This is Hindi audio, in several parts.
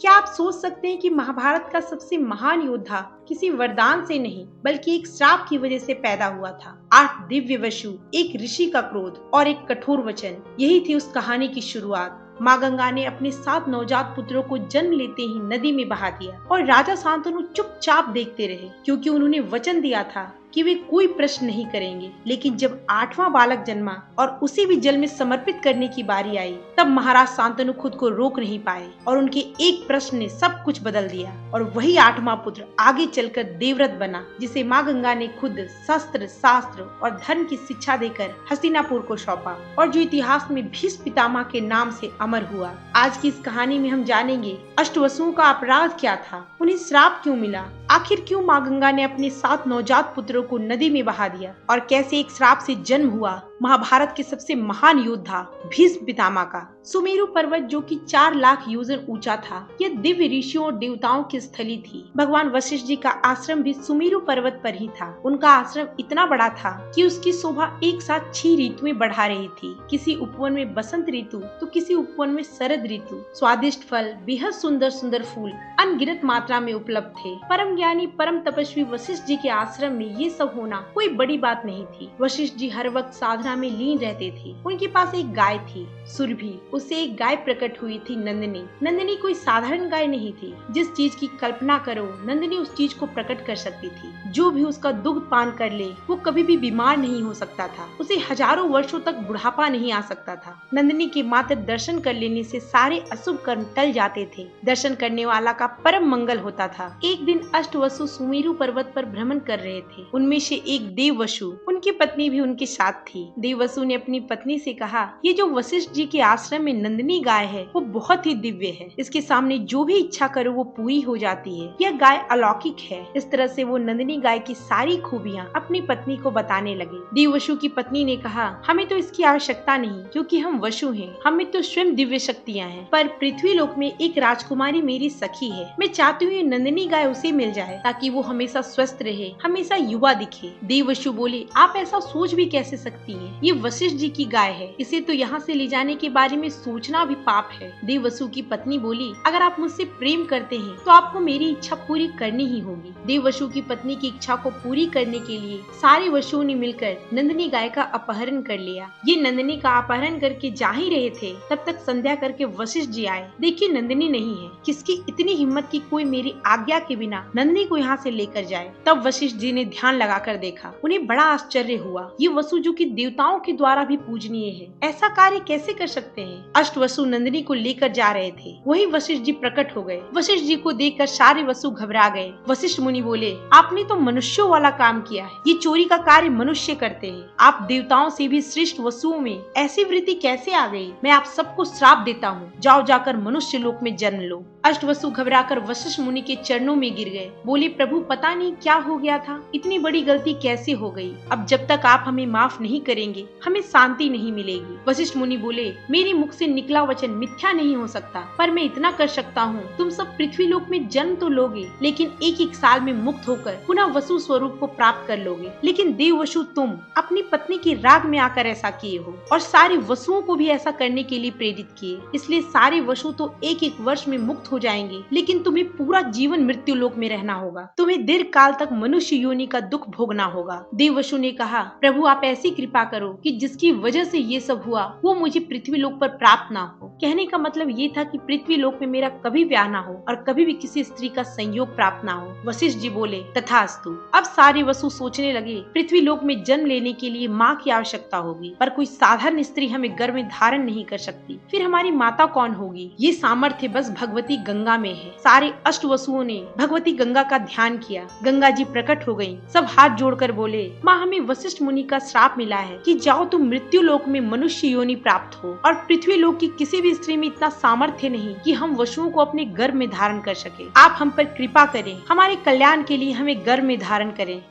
क्या आप सोच सकते हैं कि महाभारत का सबसे महान योद्धा किसी वरदान से नहीं बल्कि एक श्राप की वजह से पैदा हुआ था। 8 दिव्य वसु, एक ऋषि का क्रोध और एक कठोर वचन, यही थी उस कहानी की शुरुआत। माँ गंगा ने अपने 7 नवजात पुत्रों को जन्म लेते ही नदी में बहा दिया और राजा शांतनु चुपचाप देखते रहे, क्योंकि उन्होंने वचन दिया था कि वे कोई प्रश्न नहीं करेंगे। लेकिन जब 8वां बालक जन्मा और उसे भी जल में समर्पित करने की बारी आई, तब महाराज शांतनु खुद को रोक नहीं पाए और उनके एक प्रश्न ने सब कुछ बदल दिया। और वही 8वां पुत्र आगे चलकर देवव्रत बना, जिसे माँ गंगा ने खुद शस्त्र, शास्त्र और धर्म की शिक्षा देकर हस्तिनापुर को सौंपा और जो इतिहास में भीष्म पितामह के नाम से अमर हुआ। आज की इस कहानी में हम जानेंगे अष्टवसुओं का अपराध क्या था, उन्हें श्राप क्यों मिला, आखिर क्यों माँ गंगा ने अपने 7 नवजात पुत्रों को नदी में बहा दिया और कैसे एक श्राप से जन्म हुआ महाभारत के सबसे महान योद्धा भीष्म पितामह का। सुमेरु पर्वत, जो कि 4 लाख योजन ऊंचा था, यह दिव्य ऋषियों और देवताओं की स्थली थी। भगवान वशिष्ठ जी का आश्रम भी सुमेरु पर्वत पर ही था। उनका आश्रम इतना बड़ा था कि उसकी शोभा एक साथ 6 ऋतुएं बढ़ा रही थी। किसी उपवन में बसंत ऋतु तो किसी उपवन में शरद ऋतु। स्वादिष्ट फल, बेहद सुंदर सुंदर फूल अनगिनत मात्रा में उपलब्ध थे। परम ज्ञानी, परम तपस्वी वशिष्ठ जी के आश्रम में ये सब होना कोई बड़ी बात नहीं थी। वशिष्ठ जी हर वक्त साधना में लीन रहते थे। उनके पास एक गाय थी, सुरभि। उससे एक गाय प्रकट हुई थी, नंदिनी। नंदिनी कोई साधारण गाय नहीं थी। जिस चीज की कल्पना करो, नंदिनी उस चीज को प्रकट कर सकती थी। जो भी उसका दुग्ध पान कर ले, वो कभी भी बीमार नहीं हो सकता था। उसे हजारों वर्षों तक बुढ़ापा नहीं आ सकता था। नंदिनी के मात्र दर्शन कर लेने से सारे अशुभ कर्म टल जाते थे। दर्शन करने वाला का परम मंगल होता था। एक दिन अष्टवसु सुमेरु पर्वत पर भ्रमण कर रहे थे। उनमें से एक देववसु, उनकी पत्नी भी उनके साथ थी। देववसु ने अपनी पत्नी से कहा, ये जो वशिष्ठ जी के आश्रम में नंदिनी गाय है, वो बहुत ही दिव्य है। इसके सामने जो भी इच्छा करो वो पूरी हो जाती है। यह गाय अलौकिक है। इस तरह से वो नंदिनी गाय की सारी खूबियाँ अपनी पत्नी को बताने लगे। देववसु की पत्नी ने कहा, हमें तो इसकी आवश्यकता नहीं, क्योंकि हम वसु हैं। हमें तो स्वयं दिव्य शक्तियाँ हैं। पर पृथ्वी लोक में एक राजकुमारी मेरी सखी है। मैं चाहती हूँ नंदिनी गाय उसे मिल जाए, ताकि वो हमेशा स्वस्थ रहे, हमेशा युवा दिखे। देववसु बोले, आप ऐसा सोच भी कैसे सकती हैं? ये वशिष्ठ जी की गाय है। इसे तो यहाँ से ले जाने के बारे में सोचना भी पाप है। देववसु की पत्नी बोली, अगर आप मुझसे प्रेम करते हैं तो आपको मेरी इच्छा पूरी करनी ही होगी। देववसु की पत्नी की इच्छा को पूरी करने के लिए सारे वसुओं ने मिलकर नंदिनी गाय का अपहरण कर लिया। ये नंदिनी का अपहरण करके जा ही रहे थे, तब तक संध्या करके वशिष्ठ जी आए। देखिए, नंदिनी नहीं है। किसकी इतनी हिम्मत की कोई मेरी आज्ञा के बिना नंदिनी को यहाँ से लेकर जाए? तब वशिष्ठ जी ने ध्यान लगाकर देखा। उन्हें बड़ा आश्चर्य हुआ। ये वसु, जो कि देवताओं के द्वारा भी पूजनीय है, ऐसा कार्य कैसे कर सकते हैं? अष्टवसु नंदिनी को लेकर जा रहे थे, वही वशिष्ठ जी प्रकट हो गए। वशिष्ठ जी को देखकर सारे वसु घबरा गए। वशिष्ठ मुनि बोले, आपने तो मनुष्यों वाला काम किया है। ये चोरी का कार्य मनुष्य करते हैं। आप देवताओं से भी श्रेष्ठ वसुओं में ऐसी वृत्ति कैसे आ गई? मैं आप सबको श्राप देता हूँ। जाओ, जाकर मनुष्य लोक में जन्म लो। अष्टवसु घबराकर वशिष्ठ मुनि के चरणों में गिर गए। बोले, प्रभु, पता नहीं क्या हो गया था। इतनी बड़ी गलती कैसे हो गई? अब जब तक आप हमें माफ नहीं करेंगे, हमें शांति नहीं मिलेगी। वशिष्ठ मुनि बोले, मेरे मुख से निकला वचन मिथ्या नहीं हो सकता, पर मैं इतना कर सकता हूँ, तुम सब पृथ्वी लोक में जन्म तो लोगे, लेकिन एक साल में मुक्त होकर पुनः वसु स्वरूप को प्राप्त कर लोगे। लेकिन देववसु, तुम अपनी पत्नी के राग में आकर ऐसा किए हो और सारे वसुओं को भी ऐसा करने के लिए प्रेरित किए। इसलिए सारे वसु तो एक वर्ष में मुक्त हो जाएंगे, लेकिन तुम्हें पूरा जीवन मृत्यु लोक में रहना होगा। तुम्हें दीर्घ काल तक मनुष्य योनि का दुख भोगना होगा। देववसु ने कहा, प्रभु, आप ऐसी कृपा करो कि जिसकी वजह से ये सब हुआ वो मुझे पृथ्वी लोक पर प्राप्त ना हो। कहने का मतलब ये था कि पृथ्वी लोक में मेरा कभी ब्याह ना हो और कभी भी किसी स्त्री का संयोग प्राप्त ना हो। वशिष्ठ जी बोले, तथास्तु। अब सारे वसु सोचने लगे, पृथ्वी लोक में जन्म लेने के लिए माँ की आवश्यकता होगी, पर कोई साधारण स्त्री हमें गर्भ में धारण नहीं कर सकती। फिर हमारी माता कौन होगी? ये सामर्थ्य बस भगवती गंगा में है। सारे अष्टवसुओं ने भगवती गंगा का ध्यान किया। गंगा जी प्रकट हो गयी। सब हाथ जोड़कर बोले, माँ, हमें वशिष्ठ मुनि का श्राप मिला है कि जाओ, तुम मृत्यु लोक में मनुष्य योनि प्राप्त हो, और पृथ्वी लोक की किसी भी स्त्री में इतना सामर्थ्य नहीं कि हम वसुओं को अपने गर्भ में धारण कर सके। आप हम पर कृपा करें, हमारे कल्याण के लिए हमें गर्भ में धारण करें।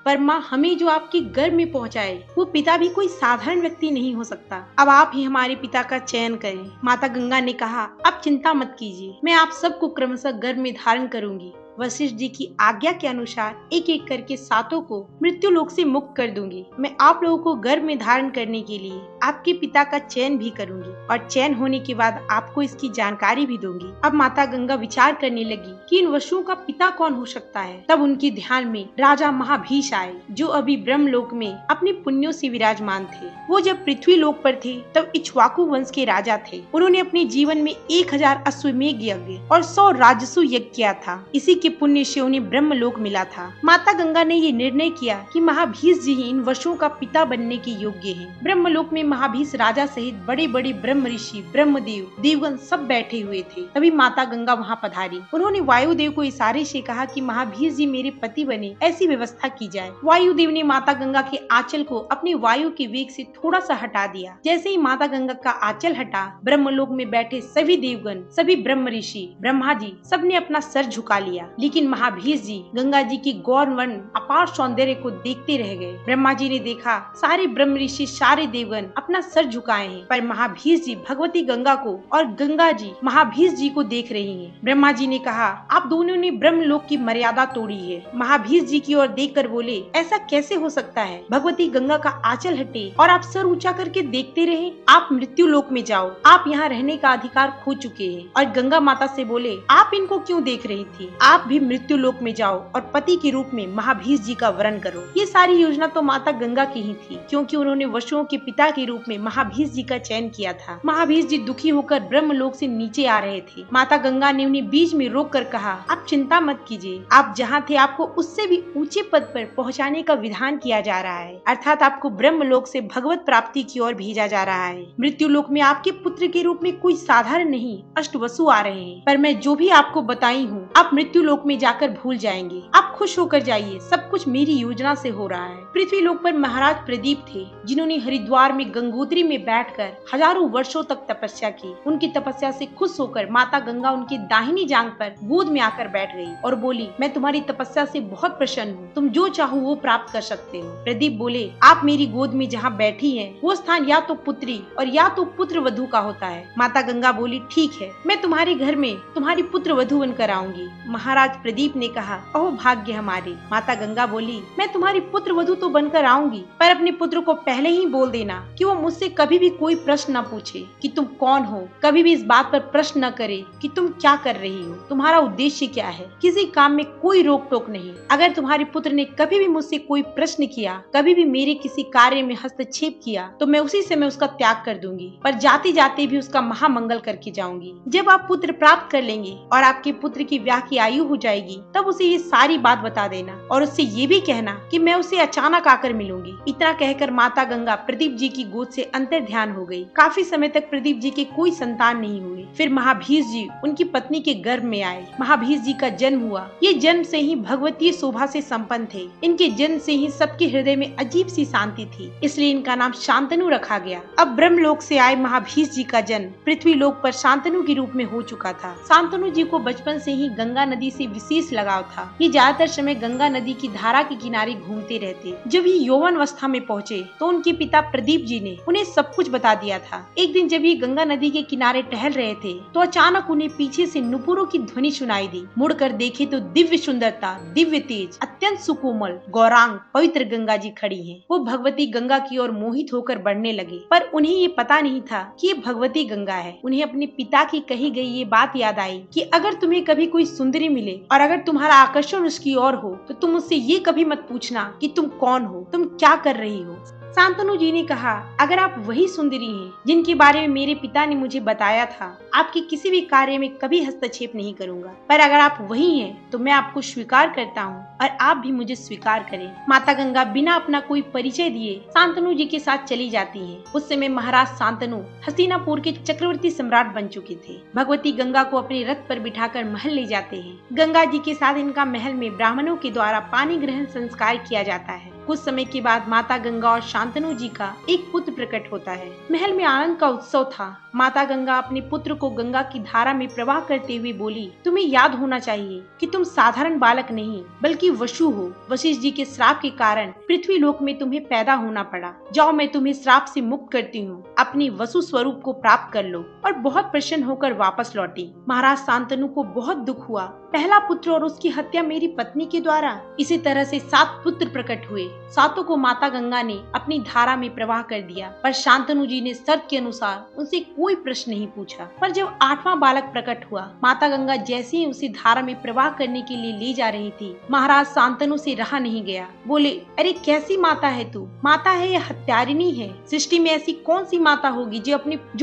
पर माँ, हमें जो आपके गर्भ में पहुँचाए वो पिता भी कोई साधारण व्यक्ति नहीं हो सकता। अब आप ही हमारे पिता का चयन करें। माता गंगा ने कहा, अब चिंता मत कीजिए, मैं आप सबको क्रमशः गर्भ में धारण करूंगी। वशिष्ठ जी की आज्ञा के अनुसार एक एक करके सातों को मृत्यु लोक से मुक्त कर दूंगी। मैं आप लोगों को गर्भ में धारण करने के लिए आपके पिता का चयन भी करूंगी और चयन होने के बाद आपको इसकी जानकारी भी दूंगी। अब माता गंगा विचार करने लगी कि इन वसुओं का पिता कौन हो सकता है। तब उनके ध्यान में राजा महाभीष आए, जो अभी ब्रह्मलोक में अपने पुण्यों से विराजमान थे। वो जब पृथ्वी लोक पर थे तब इक्ष्वाकु वंश के राजा थे। उन्होंने अपने जीवन में 1000 अश्वमेध यज्ञ और 100 राजसु यज्ञ किया था। इसी के पुण्य से उन्हें ब्रह्मलोक मिला था। माता गंगा ने ये निर्णय किया कि महाभीष जी ही इन वसुओं का पिता बनने के योग्य हैं। ब्रह्मलोक में महाभीष राजा सहित बड़े बड़े ब्रह्म ऋषि, ब्रह्मदेव, देवगण सब बैठे हुए थे। तभी माता गंगा वहाँ पधारी। उन्होंने वायुदेव को इशारे से कहा कि महाभीष जी मेरे पति बने, ऐसी व्यवस्था की जाए। वायुदेव ने माता गंगा के आंचल को अपने वायु के वेग से थोड़ा सा हटा दिया। जैसे ही माता गंगा का आंचल हटा, ब्रह्मलोक में बैठे सभी देवगण, सभी ब्रह्म ऋषि, ब्रह्मा जी सबने अपना सर झुका लिया। लेकिन महाभीष जी गंगा जी की गौरवर्ण अपार सौंदर्य को देखते रह गए। ब्रह्मा जी ने देखा सारे ब्रह्म ऋषि, सारे देवगण अपना सर झुकाए हैं, पर महाभीष जी भगवती गंगा को और गंगा जी महाभीष जी को देख रही हैं। ब्रह्मा जी ने कहा, आप दोनों ने ब्रह्मलोक की मर्यादा तोड़ी है। महाभीष जी की ओर देखकर बोले, ऐसा कैसे हो सकता है? भगवती गंगा का आंचल हटे और आप सर ऊंचा करके देखते रहे। आप मृत्यु लोक में जाओ, आप यहाँ रहने का अधिकार खो चुके हैं। और गंगा माता से बोले, आप इनको क्यों देख रही थी? आप भी मृत्यु लोक में जाओ और पति के रूप में महाभीष जी का वरण करो। ये सारी योजना तो माता गंगा की ही थी, क्योंकि उन्होंने वसुओं के पिता के रूप में महाभीष जी का चयन किया था। महाभीष जी दुखी होकर ब्रह्मलोक से नीचे आ रहे थे। माता गंगा ने उन्हें बीच में रोक कर कहा, आप चिंता मत कीजिए, आप जहाँ थे आपको उससे भी ऊंचे पद पर पहुँचाने का विधान किया जा रहा है, अर्थात आपको ब्रह्मलोक से भगवत प्राप्ति की ओर भेजा जा रहा है। मृत्यु लोक में आपके पुत्र के रूप में कोई साधारण नहीं, अष्टवसु आ रहे हैं, पर मैं जो भी आपको बताई हूँ आप मृत्यु लोक में जाकर भूल जाएंगे। आप खुश होकर जाइए, सब कुछ मेरी योजना से हो रहा है। पृथ्वी लोक पर महाराज प्रदीप थे, जिन्होंने हरिद्वार में गंगोत्री में बैठकर हजारों वर्षों तक तपस्या की। उनकी तपस्या से खुश होकर माता गंगा उनकी दाहिनी जांघ पर गोद में आकर बैठ गई और बोली, मैं तुम्हारी तपस्या से बहुत प्रसन्न हूँ, तुम जो चाहो वो प्राप्त कर सकते हो। प्रदीप बोले, आप मेरी गोद में जहाँ बैठी हैं, वो स्थान या तो पुत्री और या तो पुत्र वधू का होता है। माता गंगा बोली, ठीक है, मैं तुम्हारे घर में तुम्हारी पुत्र वधू बनकर आऊंगी। महाराज प्रदीप ने कहा, ओह भाग्य हमारे। माता गंगा बोली, मैं तुम्हारी पुत्र वधू तो बनकर आऊंगी, पर अपने पुत्र को पहले ही बोल देना कि वो मुझसे कभी भी कोई प्रश्न न पूछे कि तुम कौन हो, कभी भी इस बात पर प्रश्न न करे कि तुम क्या कर रही हो, तुम्हारा उद्देश्य क्या है। किसी काम में कोई रोक टोक नहीं। अगर तुम्हारे पुत्र ने कभी भी मुझसे कोई प्रश्न किया, कभी भी मेरे किसी कार्य में हस्तक्षेप किया, तो मैं उसी समय उसका त्याग कर दूंगी, पर जाते जाते भी उसका महामंगल करके जाऊंगी। जब आप पुत्र प्राप्त कर लेंगे और आपके पुत्र की ब्याह की आयु हो जाएगी, तब उसे ये सारी बात बता देना और उससे ये भी कहना कि मैं उसे अचानक आकर मिलूंगी। इतना कहकर माता गंगा प्रदीप जी की गोद से अंतर ध्यान हो गई। काफी समय तक प्रदीप जी के कोई संतान नहीं हुए। फिर महाभीष जी उनकी पत्नी के गर्भ में आए। महाभीष जी का जन्म हुआ। ये जन्म से ही भगवतीय शोभा से संपन्न थे। इनके जन्म से ही सबके हृदय में अजीब सी शांति थी, इसलिए इनका नाम शांतनु रखा गया। अब ब्रह्मलोक से आए महाभीष जी का जन्म पृथ्वी लोक पर शांतनु के रूप में हो चुका था। शांतनु जी को बचपन से ही गंगा नदी से विशेष लगाव था। ये ज्यादातर समय गंगा नदी की धारा के किनारे घूमते रहते। जब ये यौवन अवस्था में पहुँचे तो उनके पिता प्रदीप जी ने उन्हें सब कुछ बता दिया था। एक दिन जब ये गंगा नदी के किनारे टहल रहे थे तो अचानक उन्हें पीछे से नुपुरों की ध्वनि सुनाई दी। मुड़कर देखे तो दिव्य सुंदरता, दिव्य तेज, अत्यंत सुकोमल, गौरांग, पवित्र गंगा जी खड़ी हैं। वो भगवती गंगा की ओर मोहित होकर बढ़ने लगे, पर उन्हें ये पता नहीं था कि ये भगवती गंगा है। उन्हें अपने पिता की कही गई ये बात याद आई कि अगर तुम्हें कभी कोई सुंदरी मिले और अगर तुम्हारा आकर्षण उसकी ओर हो तो तुम उससे ये कभी मत पूछना कि तुम कौन हो, तुम क्या कर रही हो। शांतनु जी ने कहा, अगर आप वही सुंदरी हैं जिनके बारे में मेरे पिता ने मुझे बताया था, आपके किसी भी कार्य में कभी हस्तक्षेप नहीं करूंगा, पर अगर आप वही हैं तो मैं आपको स्वीकार करता हूँ और आप भी मुझे स्वीकार करें। माता गंगा बिना अपना कोई परिचय दिए शांतनु जी के साथ चली जाती हैं। उस समय महाराज शांतनु हस्तिनापुर के चक्रवर्ती सम्राट बन चुके थे। भगवती गंगा को अपने रथ पर बिठाकर महल ले जाते हैं। गंगा जी के साथ इनका महल में ब्राह्मणों के द्वारा पानी ग्रहण संस्कार किया जाता है। कुछ समय के बाद माता गंगा और शांतनु जी का एक पुत्र प्रकट होता है। महल में आनंद का उत्सव था। माता गंगा अपने पुत्र को गंगा की धारा में प्रवाह करते हुए बोली, तुम्हें याद होना चाहिए कि तुम साधारण बालक नहीं बल्कि वसु हो। वशिष्ठ जी के श्राप के कारण पृथ्वी लोक में तुम्हें पैदा होना पड़ा। जाओ, मैं तुम्हें श्राप से मुक्त करती हूँ। अपनी वसु स्वरूप को प्राप्त कर लो। और बहुत प्रसन्न होकर वापस लौटी। महाराज शांतनु को बहुत दुख हुआ। पहला पुत्र और उसकी हत्या मेरी पत्नी के द्वारा। इसी तरह से 7 पुत्र प्रकट हुए। सातों को माता गंगा ने अपनी धारा में प्रवाह कर दिया, पर शांतनु जी ने शर्त के अनुसार उनसे कोई प्रश्न नहीं पूछा। पर जब 8वां बालक प्रकट हुआ, माता गंगा जैसे ही उसी धारा में प्रवाह करने के लिए ले जा रही थी, महाराज शांतनु से रहा नहीं गया। बोले, अरे कैसी माता है तू? माता है या हत्यारिणी है? सृष्टि में ऐसी कौन सी माता होगी जो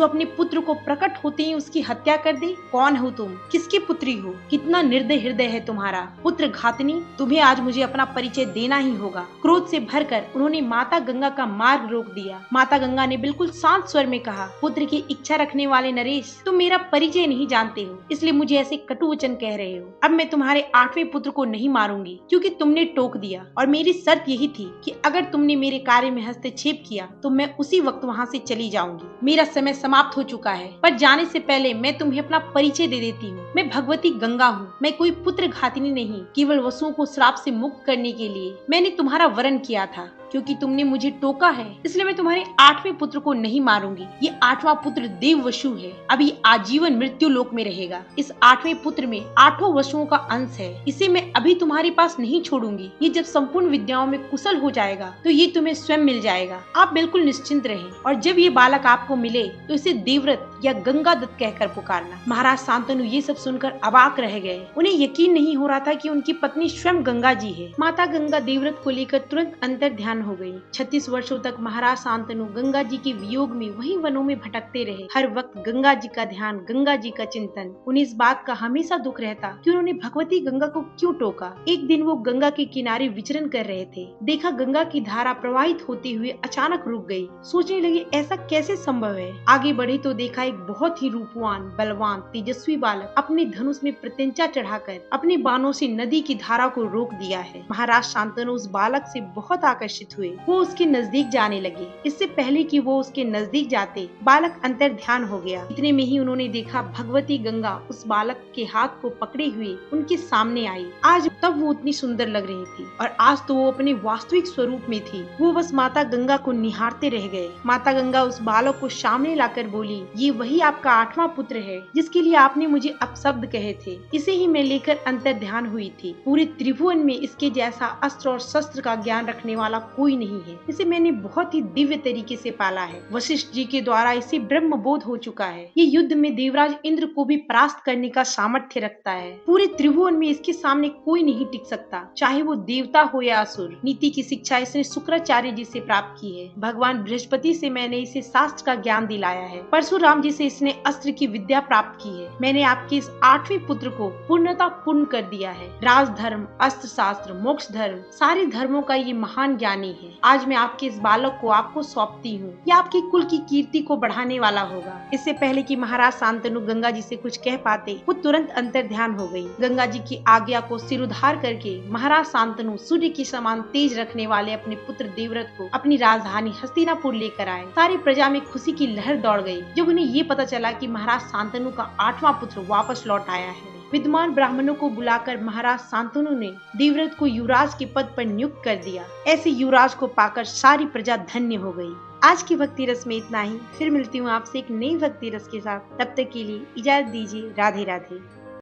अपने पुत्र को प्रकट होते ही उसकी हत्या कर दे? कौन हो तुम? किसकी पुत्री हो? कितना निर्दय हृदय है तुम्हारा? पुत्र घातनी, तुम्हें आज मुझे अपना परिचय देना ही होगा। क्रोध से भरकर उन्होंने माता गंगा का मार्ग रोक दिया। माता गंगा ने बिल्कुल शांत स्वर में कहा, पुत्र की इच्छा रखने वाले नरेश, तुम मेरा परिचय नहीं जानते हो, इसलिए मुझे ऐसे कटु वचन कह रहे हो। अब मैं तुम्हारे 8वें पुत्र को नहीं मारूंगी क्योंकि तुमने टोक दिया, और मेरी शर्त यही थी कि अगर तुमने मेरे कार्य में हस्तक्षेप किया तो मैं उसी वक्त वहाँ से चली जाऊंगी। मेरा समय समाप्त हो चुका है, पर जाने से पहले मैं तुम्हें अपना परिचय दे देती हूँ। मैं भगवती गंगा हूँ। मैं कोई पुत्र घातिनी नहीं। केवल वसुओं को श्राप से मुक्त करने के लिए मैंने तुम्हारा वरण किया था। क्योंकि तुमने मुझे टोका है, इसलिए मैं तुम्हारे 8वें पुत्र को नहीं मारूंगी। ये 8वां पुत्र देव वसु है। अभी आजीवन मृत्यु लोक में रहेगा। इस 8वें पुत्र में 8 वसुओं का अंश है। इसे मैं अभी तुम्हारे पास नहीं छोड़ूंगी। ये जब संपूर्ण विद्याओं में कुशल हो जाएगा तो ये तुम्हें स्वयं मिल जाएगा। आप बिल्कुल निश्चिंत रहें, और जब ये बालक आपको मिले तो इसे देवव्रत या गंगा दत्त कहकर पुकारना। महाराज शांतनु ये सब सुनकर अवाक रह गए। उन्हें यकीन नहीं हो रहा था कि उनकी पत्नी स्वयं गंगा जी है। माता गंगा देवव्रत को लेकर तुरंत अंतर ध्यान हो गई। 36 वर्षों तक महाराज शांतनु गंगा जी के वियोग में वही वनों में भटकते रहे। हर वक्त गंगा जी का ध्यान, गंगा जी का चिंतन। उन्हें इस बात का हमेशा दुख रहता कि उन्होंने भगवती गंगा को क्यों टोका। एक दिन वो गंगा के किनारे विचरण कर रहे थे। देखा गंगा की धारा प्रवाहित होते हुए अचानक रुक गई। सोचने लगे ऐसा कैसे संभव है। आगे बढ़े तो देखा एक बहुत ही रूपवान, बलवान, तेजस्वी बालक अपने धनुष में प्रत्यंचा चढ़ाकर अपने बाणों से नदी की धारा को रोक दिया है। महाराज शांतनु उस बालक से बहुत आकर्षित हुए। वो उसके नजदीक जाने लगे। इससे पहले कि वो उसके नजदीक जाते, बालक अंतर ध्यान हो गया। इतने में ही उन्होंने देखा भगवती गंगा उस बालक के हाथ को पकड़े हुए उनके सामने आई। आज तब वो उतनी सुंदर लग रही थी, और आज तो वो अपने वास्तविक स्वरूप में थी। वो बस माता गंगा को निहारते रह गए। माता गंगा उस बालक को सामने लाकर बोली, ये वही आपका 8वां पुत्र है जिसके लिए आपने मुझे अपशब्द कहे थे। इसे ही मैं लेकर अंतर ध्यान हुई थी। पूरे त्रिभुवन में इसके जैसा अस्त्र और शस्त्र का ज्ञान रखने वाला कोई नहीं है। इसे मैंने बहुत ही दिव्य तरीके से पाला है। वशिष्ठ जी के द्वारा इसे ब्रह्म बोध हो चुका है। ये युद्ध में देवराज इंद्र को भी परास्त करने का सामर्थ्य रखता है। पूरे त्रिभुवन में इसके सामने कोई नहीं टिक सकता, चाहे वो देवता हो या असुर। नीति की शिक्षा इसने शुक्राचार्य जी से प्राप्त की है। भगवान बृहस्पति से मैंने इसे शास्त्र का ज्ञान दिलाया है। परशुराम जी से इसने अस्त्र की विद्या प्राप्त की है। मैंने आपके इस 8वें पुत्र को पूर्णता पूर्ण कर दिया है। राजधर्म, अस्त्र शास्त्र, मोक्ष धर्म, सारे धर्मों का ये महान ज्ञानी है। आज मैं आपके इस बालक को आपको सौंपती हूँ। यह आपके कुल की कीर्ति को बढ़ाने वाला होगा। इससे पहले कि महाराज शांतनु गंगा जी से कुछ कह पाते, वो तुरंत अंतर ध्यान हो गई। गंगा जी की आज्ञा को सिरोधार करके महाराज शांतनु सूर्य के समान तेज रखने वाले अपने पुत्र देवव्रत को अपनी राजधानी हस्तिनापुर लेकर आए। सारी प्रजा में खुशी की लहर दौड़ गई जब उन्हें ये पता चला कि महाराज शांतनु का 8वां पुत्र वापस लौट आया है। विद्वान ब्राह्मणों को बुलाकर महाराज शांतनु ने देवव्रत को युवराज के पद पर नियुक्त कर दिया। ऐसे युवराज को पाकर सारी प्रजा धन्य हो गई। आज की भक्ति रस में इतना ही। फिर मिलती हूँ आपसे एक नई भक्ति रस के साथ। तब तक के लिए इजाजत दीजिए। राधे राधे।